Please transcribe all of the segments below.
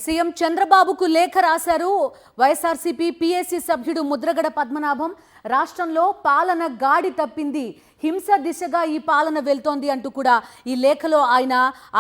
CM చంద్రబాబుకు లేఖ రాశారు వైఎస్ఆర్సీపీ పీఏసీ సభ్యుడు ముద్రగడ పద్మనాభం. రాష్ట్రంలో పాలన గాడి తప్పింది, హింస దిశగా ఈ పాలన వెళ్తోంది అంటూ కూడా ఈ లేఖలో ఆయన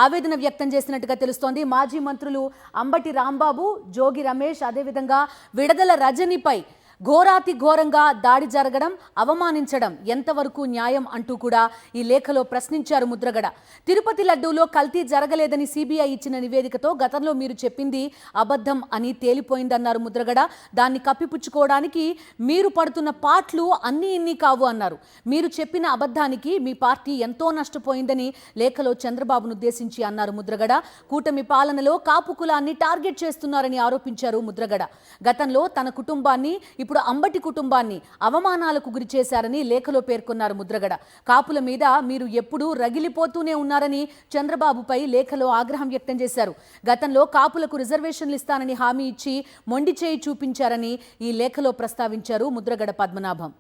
ఆవేదన వ్యక్తం చేసినట్టుగా తెలుస్తోంది. మాజీ మంత్రులు అంబటి రాంబాబు, జోగి రమేష్, అదేవిధంగా విడదల రజనిపై ఘోరాతి ఘోరంగా దాడి జరగడం, అవమానించడం ఎంతవరకు న్యాయం అంటూ కూడా ఈ లేఖలో ప్రశ్నించారు ముద్రగడ. తిరుపతి లడ్డూలో కల్తీ జరగలేదని సిబిఐ ఇచ్చిన నివేదికతో గతంలో మీరు చెప్పింది అబద్ధం అని తేలిపోయిందన్నారు ముద్రగడ. దాన్ని కప్పిపుచ్చుకోవడానికి మీరు పడుతున్న పాట్లు అన్నీ ఇన్ని కావు అన్నారు. మీరు చెప్పిన అబద్ధానికి మీ పార్టీ ఎంతో నష్టపోయిందని లేఖలో చంద్రబాబును ఉద్దేశించి అన్నారు ముద్రగడ. కూటమి పాలనలో కాపు కులాన్ని టార్గెట్ చేస్తున్నారని ఆరోపించారు ముద్రగడ. గతంలో తన కుటుంబాన్ని, ఇప్పుడు అంబటి కుటుంబాన్ని అవమానాలకు గురి చేశారని లేఖలో పేర్కొన్నారు ముద్రగడ. కాపుల మీద మీరు ఎప్పుడూ రగిలిపోతూనే ఉన్నారని చంద్రబాబుపై లేఖలో ఆగ్రహం వ్యక్తం చేశారు. గతంలో కాపులకు రిజర్వేషన్లు ఇస్తానని హామీ ఇచ్చి మొండి చేయి చూపించారని ఈ లేఖలో ప్రస్తావించారు ముద్రగడ పద్మనాభం.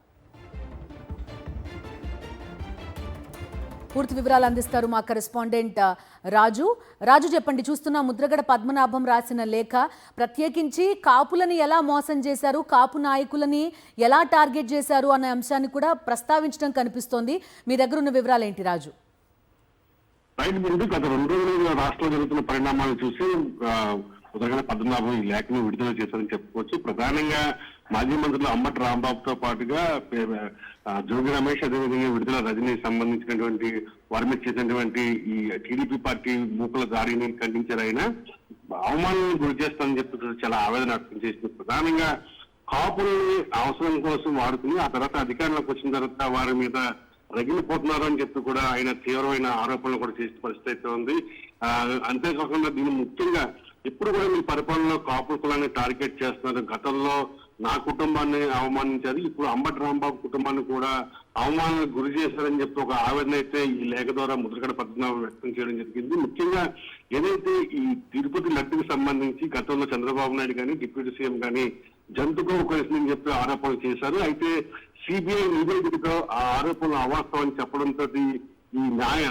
పూర్తి వివరాలు అందిస్తారు మా కరెస్పాండెంట్ రాజు. చెప్పండి, చూస్తున్న ముద్రగడ పద్మనాభం రాసిన లేఖ, ప్రత్యేకించి కాపులని ఎలా మోసం చేశారు, కాపు నాయకులని ఎలా టార్గెట్ చేశారు అనే అంశాన్ని కూడా ప్రస్తావించడం కనిపిస్తోంది. మీ దగ్గర ఉన్న వివరాలు ఏంటి రాజు? గత 2 రోజులుగా రాష్ట్రంలో జరుగుతున్న పరిణామాలు చూసి ముద్రగడ పద్మనాభం ఈ లేఖను విడుదల చేశారని చెప్పుకోవచ్చు. ప్రధానంగా మాజీ మంత్రులు అంబటి రాంబాబుతో పాటుగా జోగి రమేష్, అదేవిధంగా విడుదల రజనీ సంబంధించినటువంటి వారి మీద చేసినటువంటి ఈ టీడీపీ పార్టీ మూకల దాడిని ఖండించారు. ఆయన అవమానాలను గురి చేస్తానని చెప్పి చాలా ఆవేదన వ్యక్తం చేసింది. ప్రధానంగా కాపుల్ని అవసరం కోసం వాడుకుని ఆ తర్వాత అధికారంలోకి వచ్చిన తర్వాత వారి మీద రగిలిపోతున్నారు అని చెప్పి కూడా ఆయన తీవ్రమైన ఆరోపణలు కూడా చేసిన పరిస్థితి అయితే ఉంది. అంతేకాకుండా దీన్ని ముఖ్యంగా ఇప్పుడు కూడా మీ పరిపాలనలో కాపు కులాన్ని టార్గెట్ చేస్తున్నారు. గతంలో నా కుటుంబాన్ని అవమానించారు, ఇప్పుడు అంబటి రాంబాబు కుటుంబాన్ని కూడా అవమానాలకు గురి చేశారని చెప్పి ఒక ఆవేదన అయితే ఈ లేఖ ద్వారా ముద్రగడ పద్మనాభం వ్యక్తం చేయడం జరిగింది. ముఖ్యంగా ఏదైతే ఈ తిరుపతి లడ్డుకు సంబంధించి గతంలో చంద్రబాబు నాయుడు కానీ డిప్యూటీ సీఎం కానీ జంతుకో కేసుని చెప్పి ఆరోపణలు చేశారు. అయితే సిబిఐ నివేదికతో ఆ ఆరోపణలు అవాస్తవం చెప్పడంతో ఈ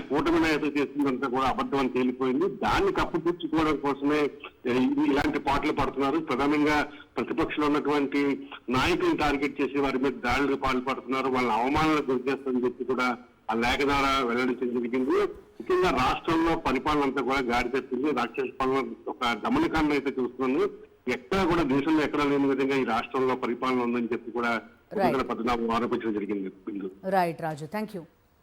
కూటమి నాయకులు చేసిందంతా కూడా అబద్ధం అని తేలిపోయింది. దాన్ని కప్పిపుచ్చుకోవడం కోసమే ఇలాంటి పాటలు పడుతున్నారు. ప్రధానంగా ప్రతిపక్షంలో ఉన్నటువంటి నాయకులను టార్గెట్ చేసి వారి మీద దాడులకు పాల్పడుతున్నారు, వాళ్ళని అవమానాలకు గురి చేస్తారని చెప్పి కూడా ఆ లేఖ ద్వారా వెల్లడించడం జరిగింది. ముఖ్యంగా రాష్ట్రంలో పరిపాలన అంతా కూడా గాడి తప్పింది, రాక్షస పాలన ఒక గమనికాన్ని అయితే చూస్తున్నాను. ఎక్కడా కూడా దేశంలో ఎక్కడా లేని విధంగా ఈ రాష్ట్రంలో పరిపాలన ఉందని చెప్పి కూడా పద్మనాభం ఆరోపించడం జరిగింది. Right Raju, thank you.